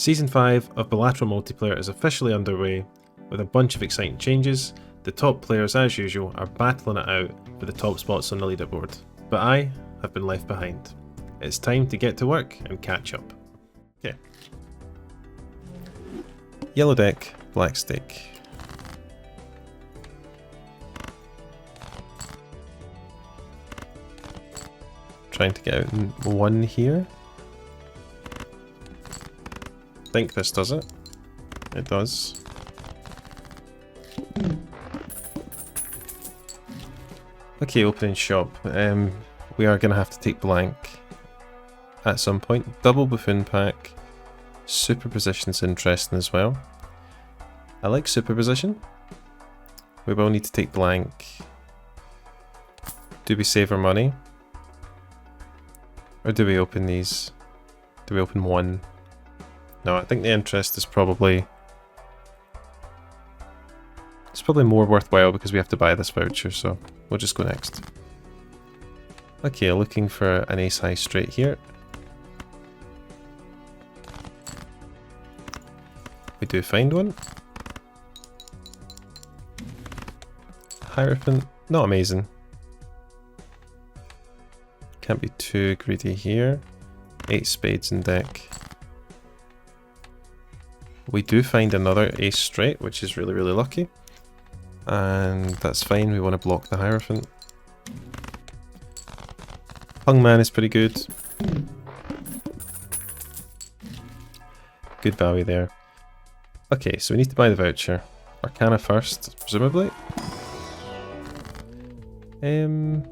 Season 5 of Balatro multiplayer is officially underway, with a bunch of exciting changes. The top players, as usual, are battling it out for the top spots on the leaderboard, but I have been left behind. It's time to get to work and catch up. Okay. Yellow deck, black stick. Trying to get out in one here. I think this does it. It does. Okay, opening shop. We are going to have to take blank at some point. Double buffoon pack. Superposition's interesting as well. I like superposition. We will need to take blank. Do we save our money? Or do we open these? Do we open one? No, I think the interest is probably... It's probably more worthwhile because we have to buy this voucher, so we'll just go next. Okay, looking for an ace high straight here. We do find one. Hierophant, not amazing. Can't be too greedy here. 8 spades in deck. We do find another ace straight, which is really, really lucky. And that's fine, we want to block the Hierophant. Hungman is pretty good. Good value there. Okay, so we need to buy the voucher. Arcana first, presumably. Hungman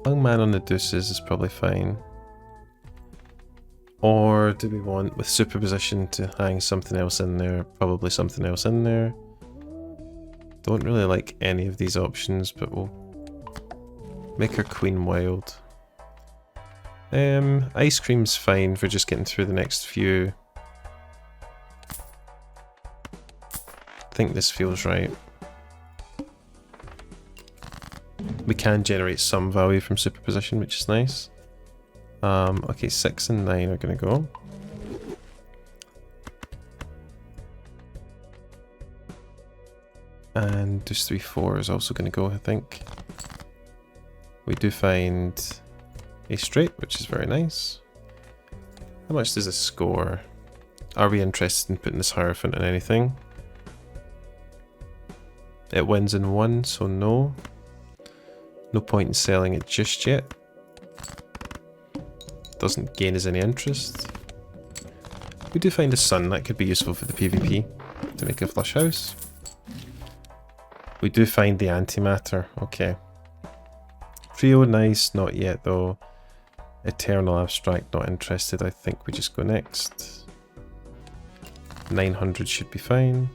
on the deuces is probably fine. Or do we want, with superposition, to hang something else in there? Probably something else in there. Don't really like any of these options, but we'll make our queen wild. Ice cream's fine for just getting through the next few. I think this feels right. We can generate some value from superposition, which is nice. Okay, 6 and 9 are going to go. And deuce 3, 4 is also going to go, I think. We do find a straight, which is very nice. How much does this score? Are we interested in putting this Hierophant in anything? It wins in 1, so no. No point in selling it just yet. Doesn't gain us any interest. We do find a sun, that could be useful for the PvP to make a flush house. We do find the antimatter, okay. Trio, nice, not yet though. Eternal abstract, not interested, I think we just go next. 900 should be fine.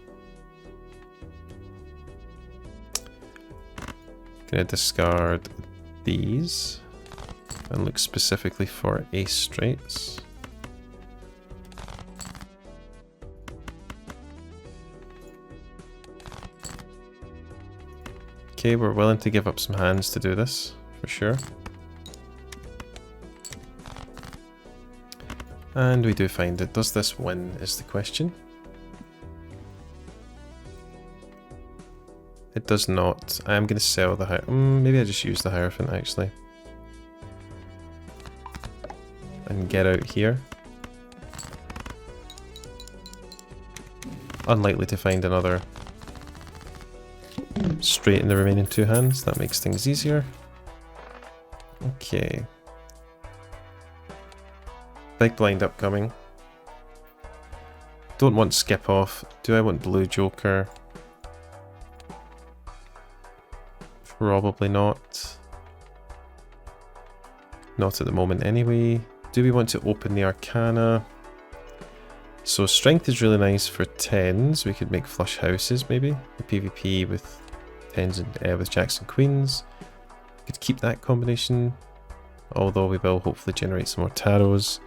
Gonna discard these and look specifically for ace straights. Okay, we're willing to give up some hands to do this, for sure. And we do find it. Does this win is the question. It does not. I am going to sell the Hierophant. Maybe I just use the Hierophant actually. And get out here. Unlikely to find another straight in the remaining 2 hands. That makes things easier. Okay. Big blind upcoming. Don't want skip off. Do I want blue joker? Probably not. Not at the moment anyway. Do we want to open the Arcana? So strength is really nice for 10s. We could make flush houses maybe. The PvP with 10s and with jacks and queens. Could keep that combination. Although we will hopefully generate some more tarots.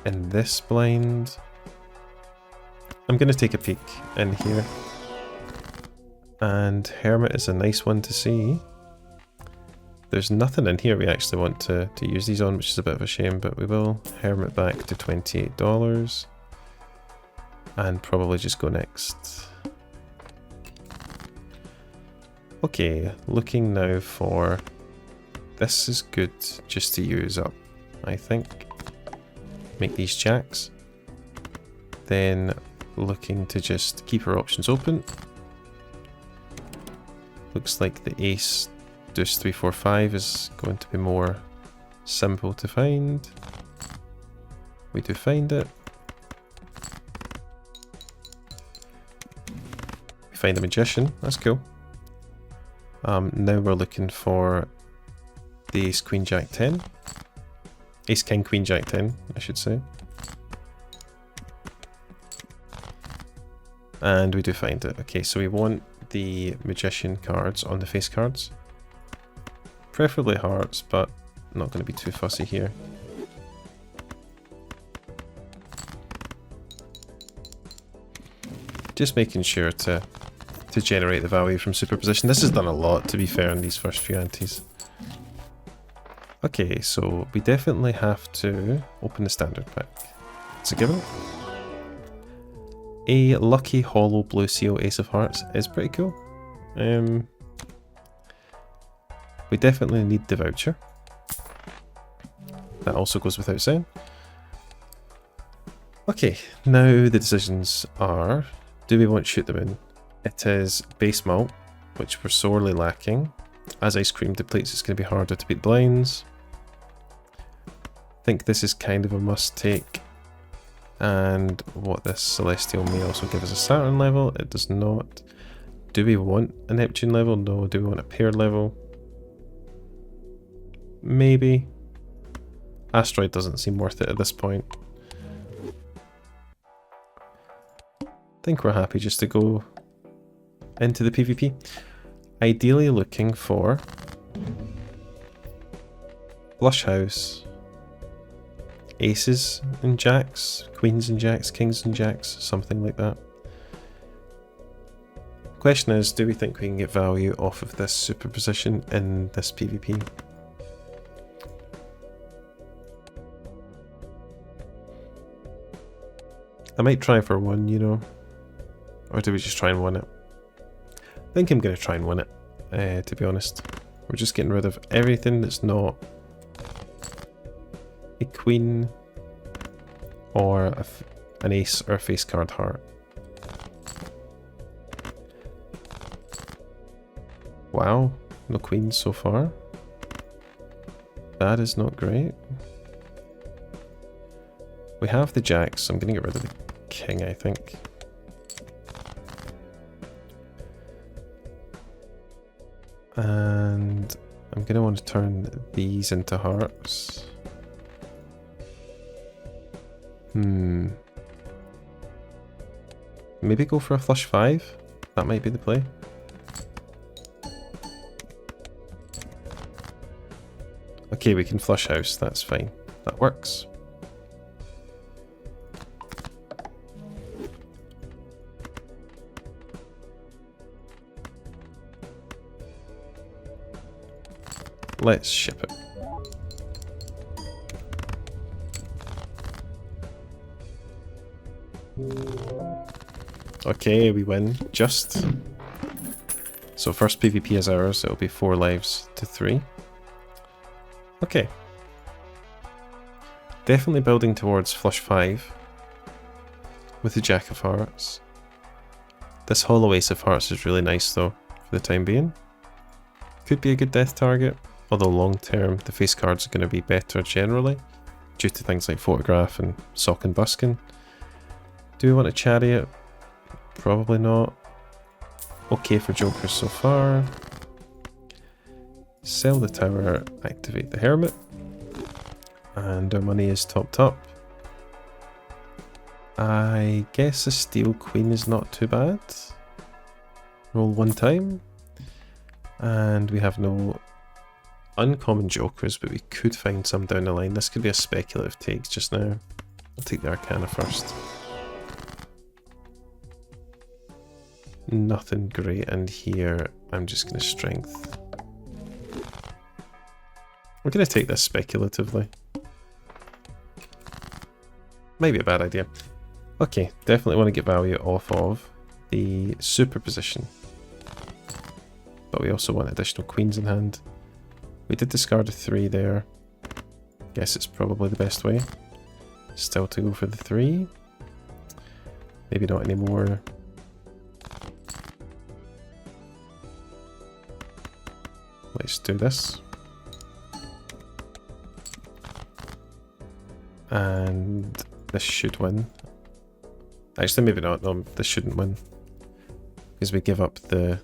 In this blind. I'm going to take a peek in here. And Hermit is a nice one to see. There's nothing in here we actually want to use these on, which is a bit of a shame, but we will Hermit back to $28. and probably just go next. Okay, looking now for... This is good just to use up, I think. Make these jacks. Then looking to just keep our options open. Looks like the ace deuce 3 4 5 is going to be more simple to find. We do find it. We find a magician, that's cool. Now we're looking for the ace queen jack 10. Ace king queen jack 10, I should say. And we do find it. Okay, so we want the magician cards on the face cards. Preferably hearts, but not going to be too fussy here. Just making sure to generate the value from superposition. This has done a lot, to be fair, in these first few antes. Okay, so we definitely have to open the standard pack. It's a given. A lucky hollow blue seal ace of hearts is pretty cool. We definitely need the voucher. That also goes without saying. Okay, now the decisions are, do we want shoot them in? It is base malt, which we're sorely lacking. As ice cream depletes, it's going to be harder to beat blinds. I think this is kind of a must take. And what this Celestial may also give us a Saturn level. It does not. Do we want a Neptune level? No. Do we want a paired level? Maybe. Asteroid doesn't seem worth it at this point. I think we're happy just to go into the PvP. Ideally looking for Flush House, aces and jacks, queens and jacks, kings and jacks, something like that. Question is, do we think we can get value off of this superposition in this PvP? I might try for one, you know. Or do we just try and win it? I think I'm going to try and win it, to be honest. We're just getting rid of everything that's not a queen or an ace or a face card heart. Wow, no queens so far. That is not great. We have the jacks, so I'm going to get rid of the king, I think. And I'm going to want to turn these into hearts. Maybe go for a flush 5. That might be the play. Okay, we can flush house, that's fine. That works. Let's ship it. Okay, we win. Just. So first PvP is ours. It'll be 4 lives to 3. Okay. Definitely building towards flush 5 with the Jack of Hearts. This hollow Ace of Hearts is really nice though, for the time being. Could be a good death target, although long term the face cards are going to be better generally, due to things like Photograph and Sock and Buskin. Do we want a Chariot? Probably not. Okay for Jokers so far. Sell the tower, activate the Hermit. And our money is topped up. I guess a Steel Queen is not too bad. Roll 1 time. And we have no uncommon Jokers, but we could find some down the line. This could be a speculative take just now. I'll take the Arcana first. Nothing great in here. I'm just going to strength. We're going to take this speculatively. Might be a bad idea. Okay, definitely want to get value off of the superposition. But we also want additional queens in hand. We did discard a 3 there. Guess it's probably the best way. Still to go for the 3. Maybe not anymore. Let's do this. And this should win. Actually, maybe not. No, this shouldn't win. Because we give up the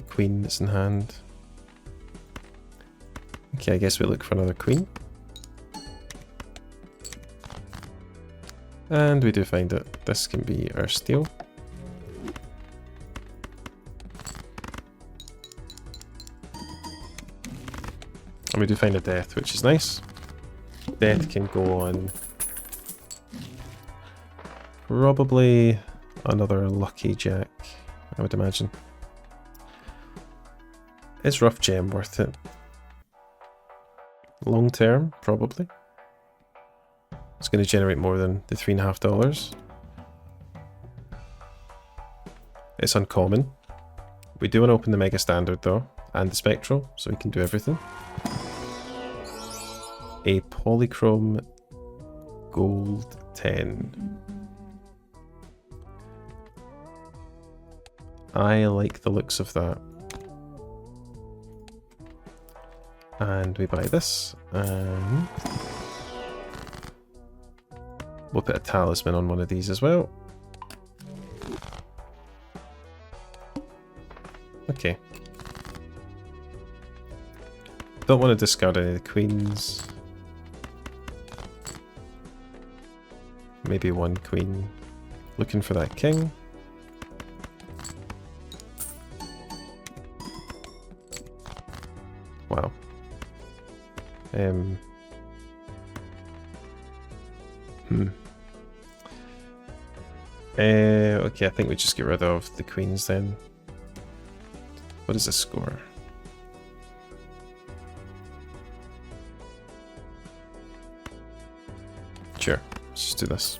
queen that's in hand. Okay, I guess we look for another queen. And we do find it. This can be our steal. And we do find a death, which is nice. Death can go on probably another lucky jack, I would imagine. Is rough gem worth it? Long term, probably. It's going to generate more than the $3.50. It's uncommon. We do want to open the Mega Standard though, and the Spectral, so we can do everything. A Polychrome Gold 10. I like the looks of that. And we buy this, and we'll put a talisman on one of these as well. Okay. Don't want to discard any of the queens. Maybe one queen. Looking for that king. Wow. Okay, I think we just get rid of the queens then. What is the score? Sure, let's just do this.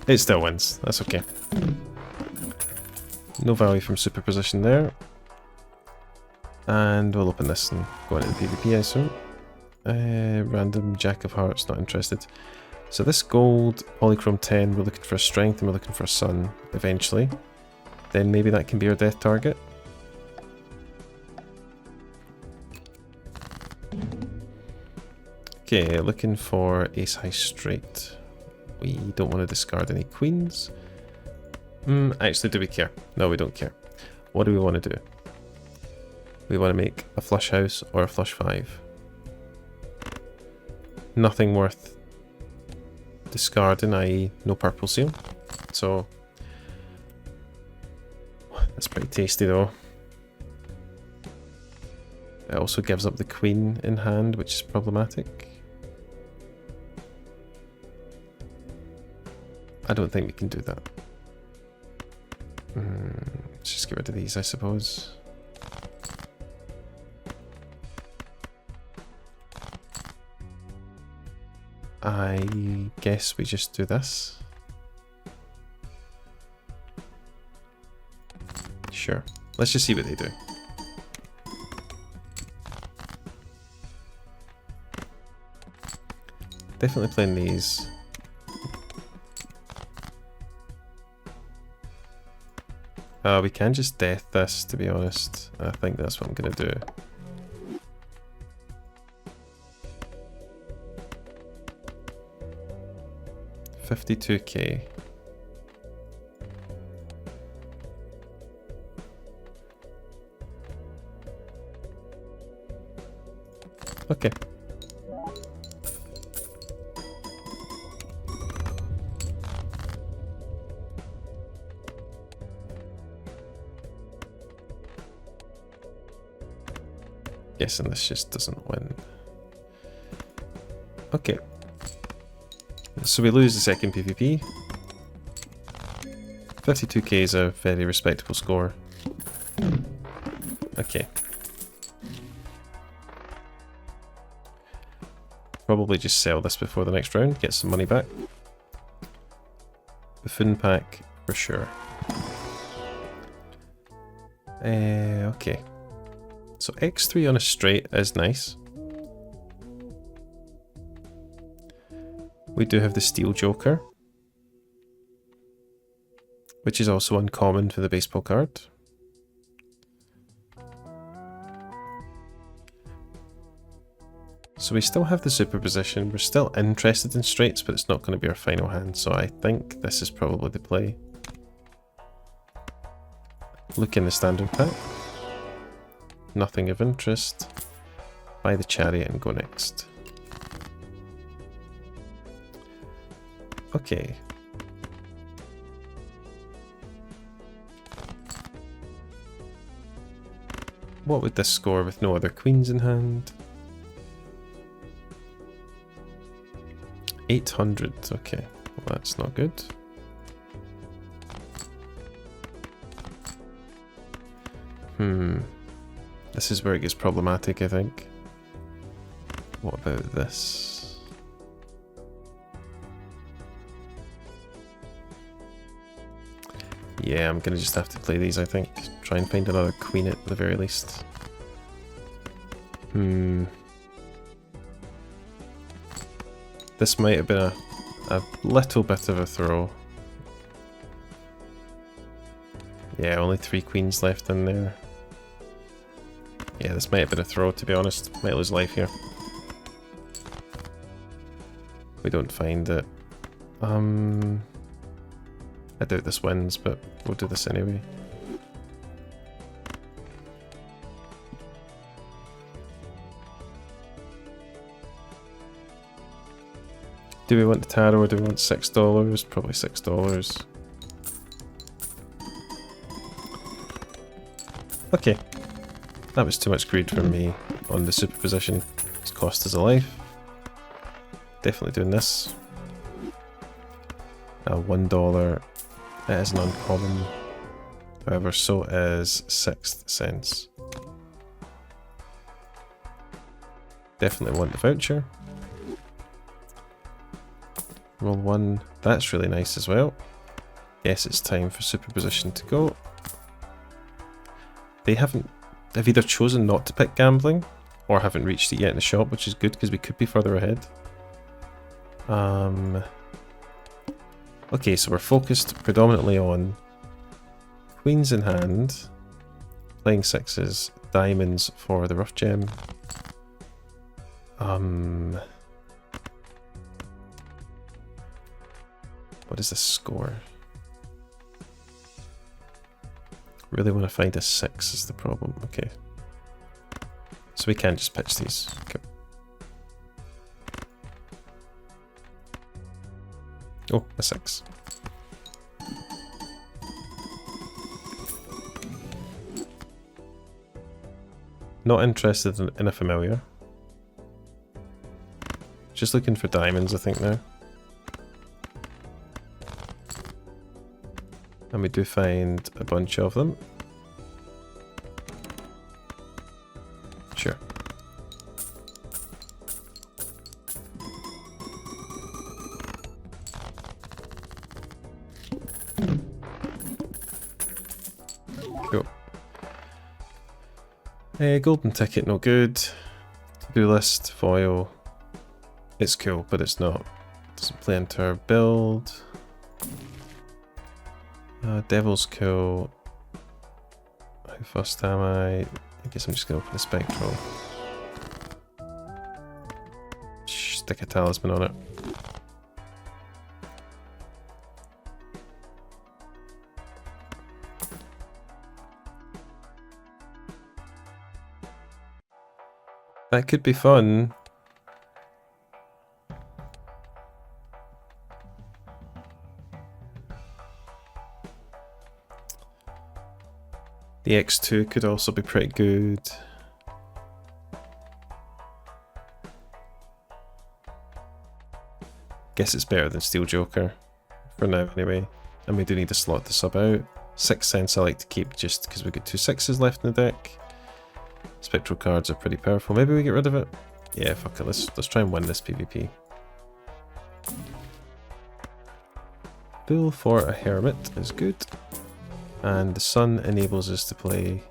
It still wins, that's okay. No value from superposition there. And we'll open this and go into the PvP, I assume. Random Jack of Hearts, not interested. So this gold, Polychrome 10, we're looking for a strength and we're looking for a sun eventually. Then maybe that can be our death target. Okay, looking for ace high straight. We don't want to discard any queens. Actually, do we care? No, we don't care. What do we want to do? We want to make a flush house or a flush 5. Nothing worth discarding, i.e. no purple seal. So, that's pretty tasty though. It also gives up the queen in hand, which is problematic. I don't think we can do that. Let's just get rid of these, I suppose. I guess we just do this. Sure. Let's just see what they do. Definitely playing these. We can just death this, to be honest. I think that's what I'm going to do. $52k. Okay. Guessing this just doesn't win. Okay. So we lose the second PvP. 52k is a very respectable score. Okay. probably just sell this before the next round, get some money back. Buffoon pack for sure. Okay. So X3 on a straight is nice. We do have the Steel Joker, which is also uncommon for the baseball card. So we still have the superposition. We're still interested in straights, but it's not going to be our final hand. So I think this is probably the play. Look in the standard pack. Nothing of interest. Buy the chariot and go next. Okay. What would this score with no other queens in hand? 800, okay. Well, that's not good. This is where it gets problematic, I think. What about this? Yeah, I'm gonna just have to play these, I think. Try and find another queen at the very least. This might have been a little bit of a throw. Yeah, only 3 queens left in there. Yeah, this might have been a throw, to be honest. Might lose life here. We don't find it. I doubt this wins, but we'll do this anyway. Do we want the tarot or do we want $6? Probably $6. Okay. That was too much greed from me on the superposition. It's cost us a life. Definitely doing this. $1. It is an uncommon. However, so is 6th Sense. Definitely want the voucher. Roll 1. That's really nice as well. Yes, it's time for superposition to go. They have either chosen not to pick gambling or haven't reached it yet in the shop, which is good because we could be further ahead. Okay, so we're focused predominantly on queens in hand, playing 6s, diamonds for the rough gem. What is the score? Really want to find a 6 is the problem. Okay. So we can't just pitch these. Okay. Oh, a 6. Not interested in a familiar. Just looking for diamonds, I think, now. And we do find a bunch of them. Sure. Cool. Golden ticket, no good. To-do list, foil. It's cool, but it's not. Doesn't play into our build. Devil's cool. How fast am I? I guess I'm just gonna open the spectral. Stick a talisman on it. That could be fun. The X2 could also be pretty good. Guess it's better than Steel Joker. For now anyway. And we do need a slot to sub out. 6th Sense I like to keep just because we've got 2 6s left in the deck. Spectral cards are pretty powerful. Maybe we get rid of it. Yeah, fuck it. Let's try and win this PvP. Bull for a hermit is good. And the sun enables us to play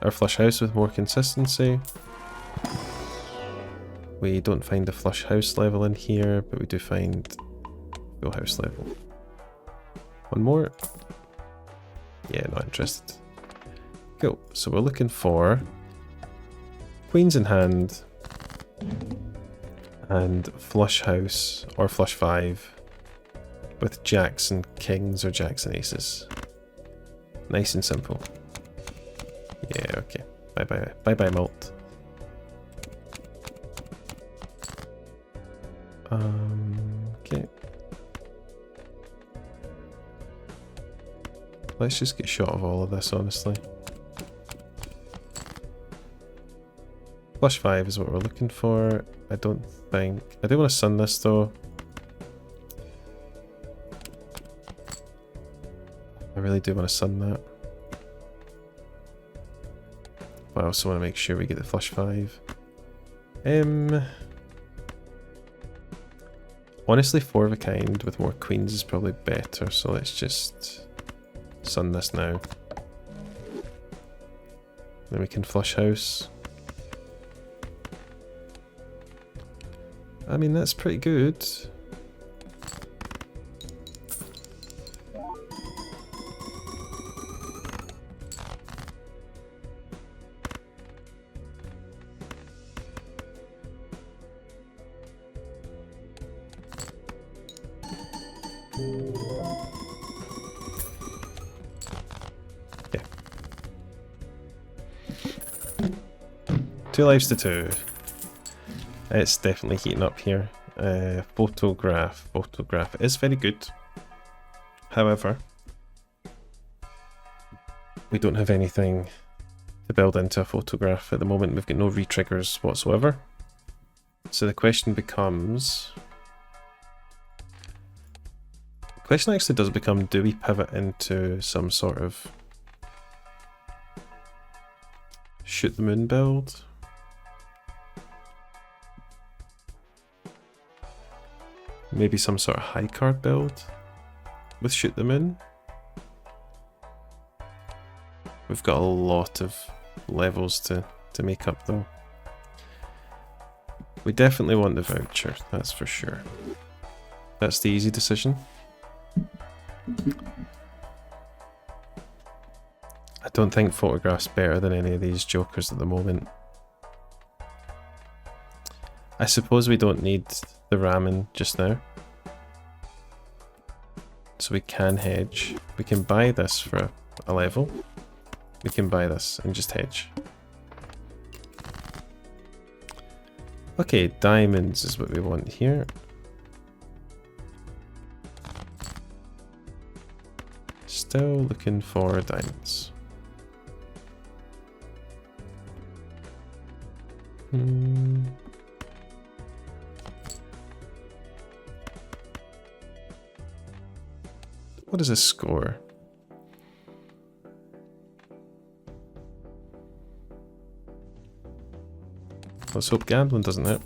our flush house with more consistency. We don't find the flush house level in here, but we do find full house level. One more. Yeah, not interested. Cool. So we're looking for queens in hand and flush house or flush 5 with jacks and kings or jacks and aces. Nice and simple. Yeah, okay. Bye bye. Bye bye, malt. Okay. Let's just get shot of all of this, honestly. Flush 5 is what we're looking for. I don't think... I do want to sun this, though. I really do want to sun that. But I also want to make sure we get the flush 5. Honestly, 4 of a kind with more queens is probably better, so let's just sun this now. Then we can flush house. I mean, that's pretty good. Yeah. 2 lives to 2. It's definitely heating up here. Photograph is very good. However, we don't have anything to build into a photograph at the moment. We've got no re-triggers whatsoever. So the question becomes... The question actually does become, do we pivot into some sort of shoot the moon build? Maybe some sort of high card build with shoot the moon. We've got a lot of levels to make up though. We definitely want the voucher, that's for sure. That's the easy decision. I don't think photograph's better than any of these jokers at the moment. I suppose we don't need the ramen just now. So we can hedge. We can buy this for a level. We can buy this and just hedge. Okay, diamonds is what we want here. Still looking for diamonds. What is a score? Let's hope gambling doesn't hit.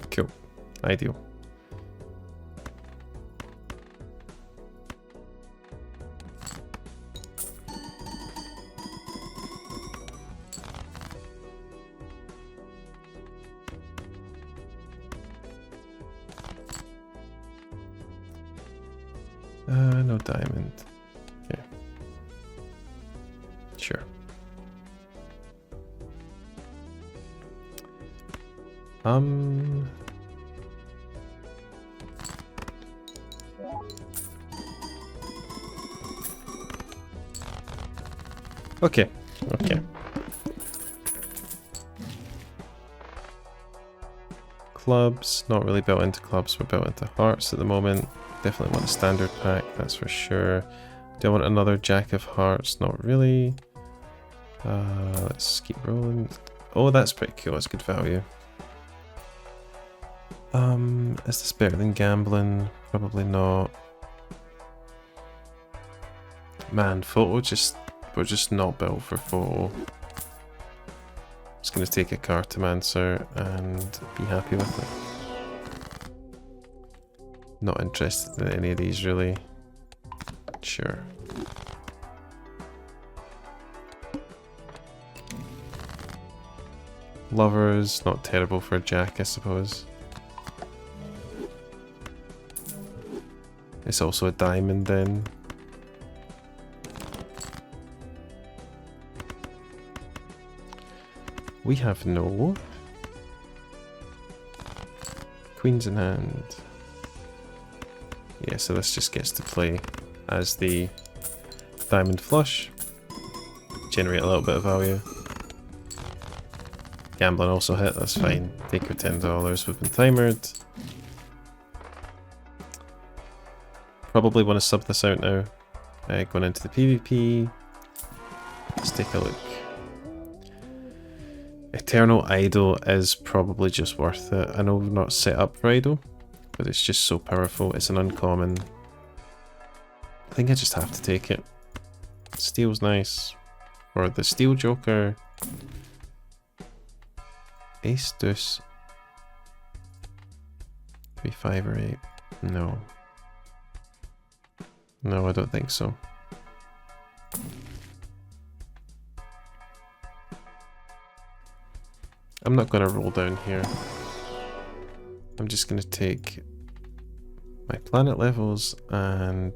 Cool. Ideal. No diamond. Okay. Sure. Okay. Okay. Clubs, not really built into clubs, we're built into hearts at the moment. Definitely want a standard pack, that's for sure. Do I want another Jack of Hearts? Not really. Let's keep rolling. Oh, that's pretty cool, that's good value. Is this better than gambling? Probably not. Man, photo we're just not built for photo. just going to take a Cartomancer and be happy with it. Not interested in any of these really. Sure. Lovers, not terrible for a Jack, I suppose. It's also a diamond then. We have no queens in hand. Yeah, so this just gets to play as the diamond flush. Generate a little bit of value. Gambling also hit, that's fine. Take your $10, we've been timered. Probably want to sub this out now. Going into the PvP. Let's take a look. Eternal Idol is probably just worth it. I know we're not set up for Idol, but it's just so powerful. It's an uncommon. I think I just have to take it. Steel's nice. Or the Steel Joker. Ace Deuce. 3, 5 or 8. No. No, I don't think so. I'm not going to roll down here. I'm just going to take my planet levels, and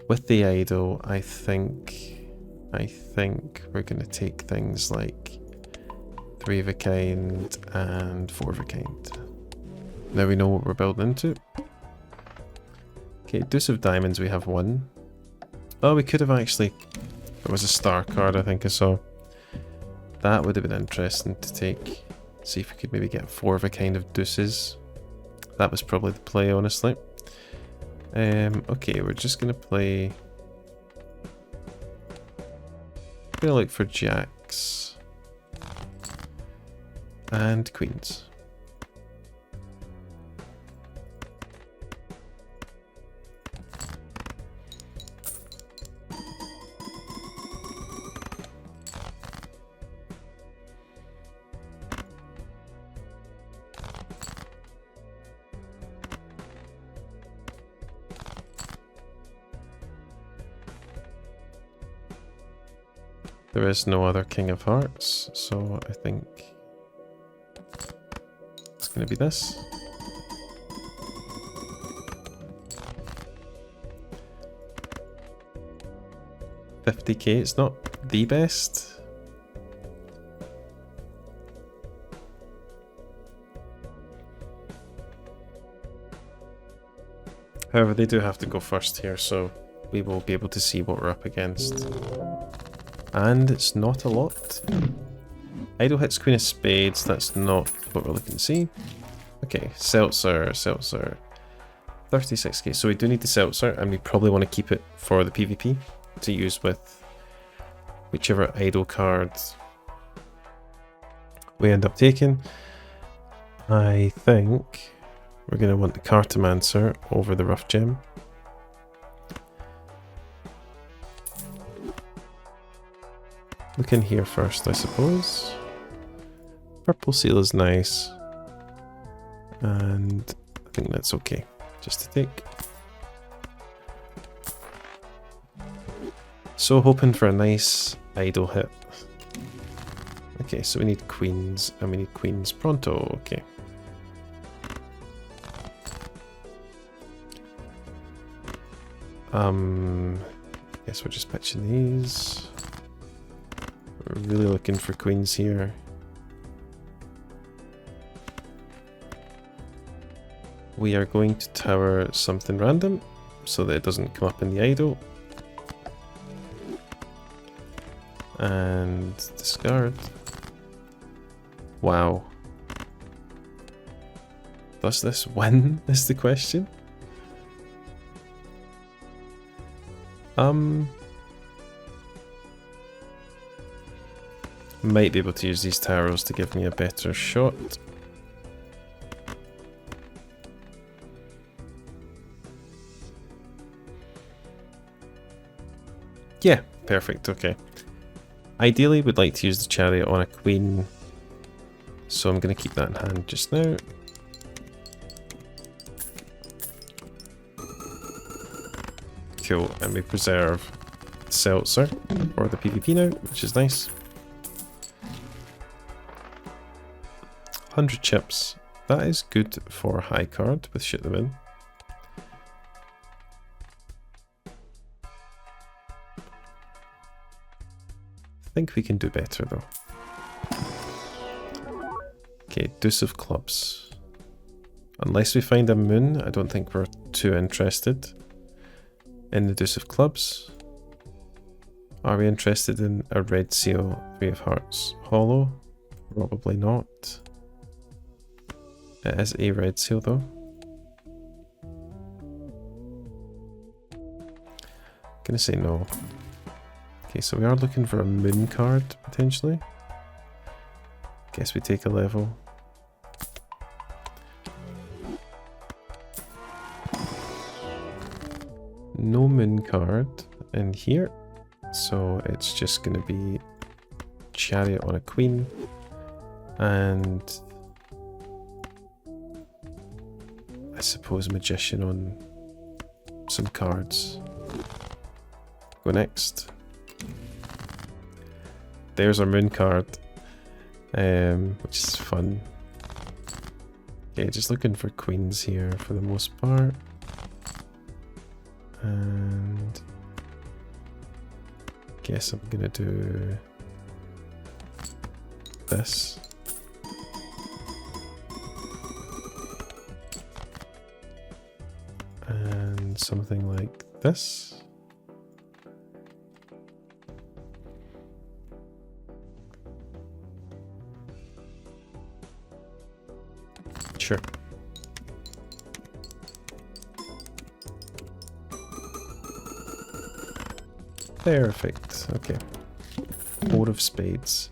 with the idol, I think we're going to take things like 3 of a kind and 4 of a kind. Now we know what we're building into. Okay, Deuce of Diamonds, we have 1. Oh, we could have actually... There was a star card I think I saw. That would have been interesting to take. See if we could maybe get 4 of a kind of deuces. That was probably the play, honestly. Okay, we're just going to play... I'm going to look for jacks. And queens. There is no other King of Hearts, so I think it's going to be this. $50k, it's not the best. However, they do have to go first here, so we will be able to see what we're up against. And it's not a lot. Idol hits Queen of Spades, that's not what we're looking to see. Okay, Seltzer. 36k, so we do need the Seltzer, and we probably want to keep it for the PvP to use with whichever Idol cards we end up taking. I think we're going to want the Cartomancer over the Rough Gem. Look in here first, I suppose. Purple Seal is nice. And I think that's okay, just to take. So hoping for a nice idol hit. Okay, so we need queens, and we need queens pronto, okay. Guess we're just pitching these. We're really looking for queens here. We are going to tower something random so that it doesn't come up in the idol. And discard. Wow. Does this win, is the question? Might be able to use these taros to give me a better shot. Yeah, perfect, okay. Ideally, we'd like to use the chariot on a queen So I'm going to keep that in hand just now. Cool, and we preserve Seltzer for the PvP now, which is nice. 100 chips. That is good for high card with Shoot Them In. I think we can do better though. Okay, Deuce of Clubs. Unless we find a moon, I don't think we're too interested in the Deuce of Clubs. Are we interested in a red seal, 3 of Hearts? Hollow? Probably not. It is a red seal though. Gonna say no. Okay, so we are looking for a moon card potentially. Guess we take a level. No moon card in here, so it's just going to be Chariot on a Queen and I suppose Magician on some cards. Go next. There's our moon card, which is fun. Okay, just looking for queens here for the most part. And guess I'm gonna do this. And something like this. Sure. Perfect. Okay. 4 of spades.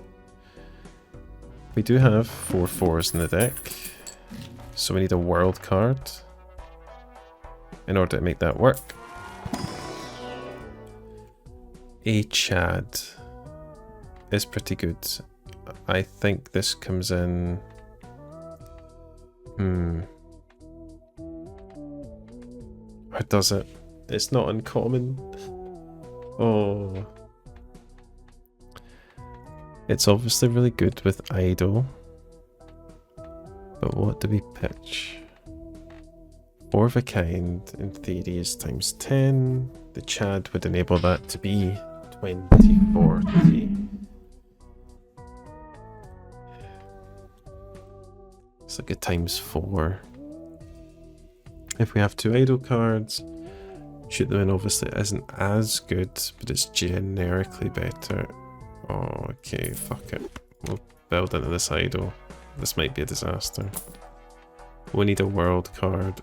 We do have 4 4s in the deck, so we need a world card in order to make that work. A Chad is pretty good. I think this comes in. Or does it? It's not uncommon. Oh. It's obviously really good with Idol. But what do we pitch? 4 of a kind, in theory, is times 10. The Chad would enable that to be 2040. It's like a times 4. If we have 2 Idol cards, Shoot Them In obviously isn't as good, but it's generically better. Oh, okay, fuck it. We'll build into this Idol. This might be a disaster. We need a world card.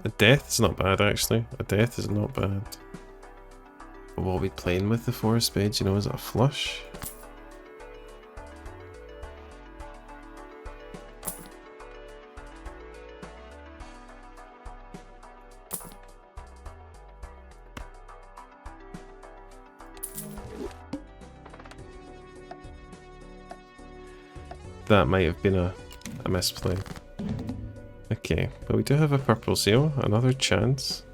A death is not bad, actually. A death is not bad. But what are we playing with the 4 of spades? You know, is it a flush? That might have been a misplay. Okay, but we do have a purple seal, another chance.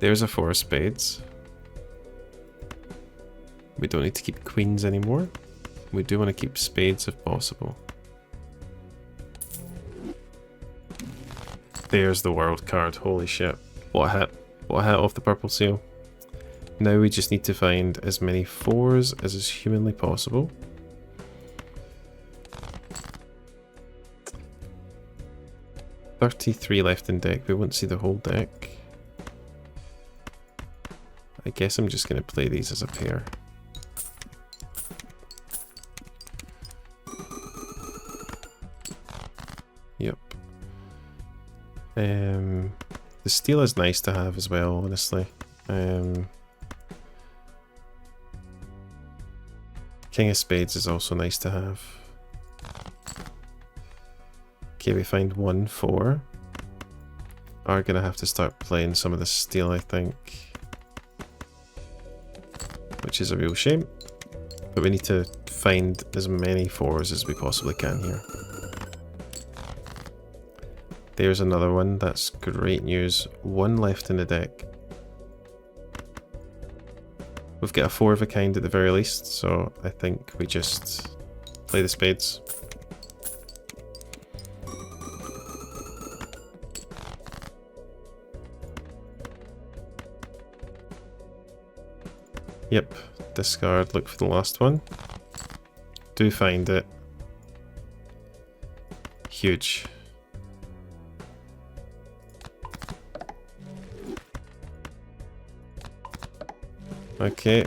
There's a 4 of spades. We don't need to keep queens anymore. We do want to keep spades if possible. There's the world card, holy shit. What a hit. What a hit off the purple seal. Now we just need to find as many 4s as is humanly possible. $33 left in deck. We won't see the whole deck. I guess I'm just going to play these as a pair. Yep. The steel is nice to have as well, honestly. King of Spades is also nice to have. Okay, we find 1 4. Are gonna have to start playing some of the steel, I think. Which is a real shame. But we need to find as many 4s as we possibly can here. There's another one. That's great news. 1 left in the deck. We've got a 4 of a kind at the very least, so I think we just play the spades. Yep, discard, look for the last one. Do find it. Huge. Okay.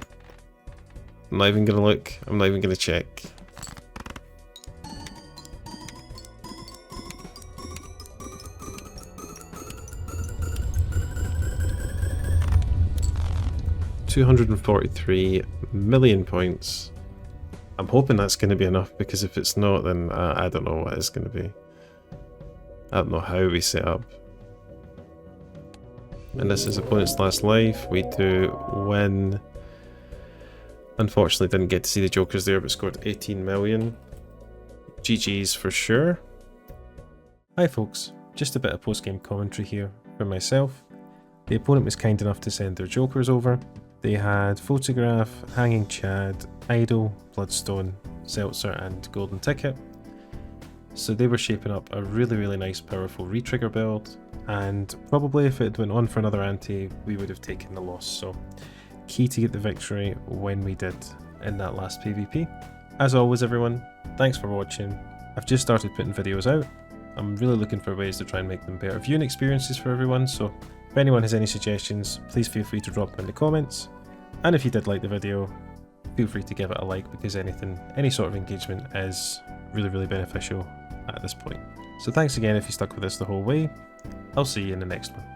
I'm not even gonna look, I'm not even gonna check. $243 million points. I'm hoping that's going to be enough, because if it's not, then I don't know what it's going to be. I don't know how we set up. And this is opponent's last life. We do win. Unfortunately didn't get to see the jokers there, but scored 18 million. GG's for sure. Hi folks, just a bit of post-game commentary here for myself. The opponent was kind enough to send their jokers over. They had Photograph, Hanging Chad, Idol, Bloodstone, Seltzer and Golden Ticket. So they were shaping up a really nice powerful retrigger build, and probably if it went on for another ante we would have taken the loss. So key to get the victory when we did in that last PvP. As always everyone, thanks for watching. I've just started putting videos out. I'm really looking for ways to try and make them better viewing experiences for everyone, so if anyone has any suggestions, please feel free to drop them in the comments. And if you did like the video, feel free to give it a like, because any sort of engagement is really beneficial at this point. So thanks again if you stuck with us the whole way. I'll see you in the next one.